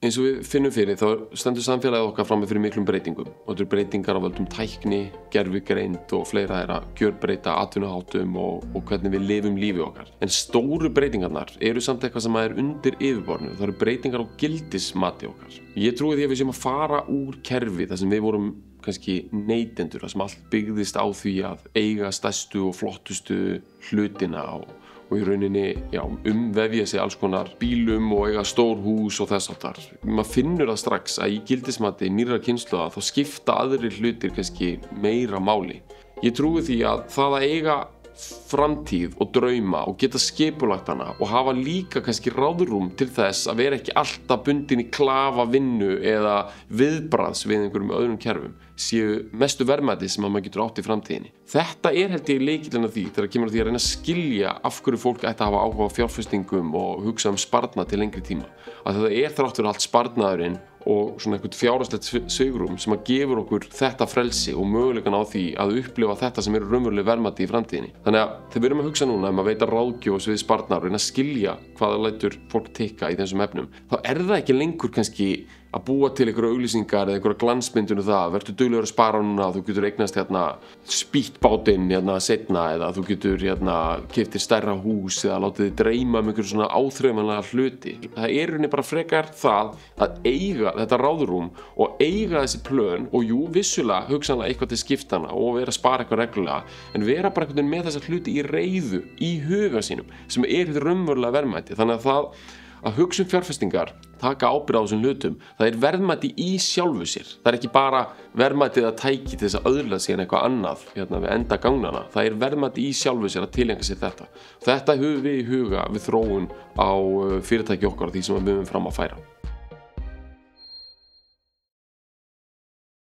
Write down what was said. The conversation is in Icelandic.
Eins og við finnum fyrir þá stendur samfélagið okkar frammi fyrir miklum breytingum og þetta eru breytingar á völdum tækni, gervigreind og fleira er að gjörbreyta atvinnuháttum og hvernig við lifum lífi okkar. En stóru breytingarnar eru samt eitthvað sem er undir yfirborðinu. Það eru breytingar á gildismati okkar. Ég trúi því að við séum að fara úr kerfi þar sem við vorum kannski neytendur, þar sem allt byggðist á því að eiga stærstu og flottustu hlutina og í rauninni umvefja sig alls konar bílum og eiga stór hús og þess háttar. Maður finnur það strax að í gildismati nýrra kynslóða þá skipta aðrir hlutir kannski meira máli. Ég trúi því að það að eiga framtíð og drauma og geta skipulagt hana og hafa líka kannski ráðrúm til þess að vera ekki alltaf bundin í klafa vinnu eða viðbragðs við einhverjum öðrum kerfum séu mestu verðmæti sem maður getur átt í framtíðinni. Þetta held ég lykillinn að því þegar kemur að því að reyna að skilja af hverju fólk ætti að hafa áhuga á fjárfestingum og hugsa sparnað til lengri tíma. Að það þrátt fyrir allt sparnaðurinn og svona eitthvað fjárhagslegt svigrúm sem að gefur okkur þetta frelsi og möguleikann á því að upplifa þetta sem eru raunveruleg verðmæti í framtíðinni. Þannig að þegar við erum að hugsa núna að veita ráðgjöf á sviði sparnaðar og reyna að skilja hvað það lætur fólk tikka í þessum efnum, þá það ekki lengur kannski að búa til einhverja auglýsingar eða einhverja glansmyndun það, verður duglegur að spara núna, þú getur eignast spýttbátinn seinna eða þú getur keypt þér stærra hús eða látið þig dreyma einhverju svona áþreifanlega hluti. Það í rauninni bara frekar það að eiga þetta ráðrúm og eiga þessi plön og jú, vissulega hugsanlega eitthvað til skiptana og vera að spara eitthvað reglulega en vera bara einhvern veginn með þessa hluti í reiðu í huga sínum sem þetta raunverulega verðmæti. Þannig að hugsa fjárfestingar, taka ábyrgð á þessum hlutum, það verðmæti í sjálfu sér. Það ekki bara verðmætið að tæki til þess að öðla síðan eitthvað annað við enda gangnana. Það verðmæti í sjálfu sér að tileinka sér þetta. Þetta höfum við í huga við þróun á fyrirtæki okkar og því sem við höfum fram að færa.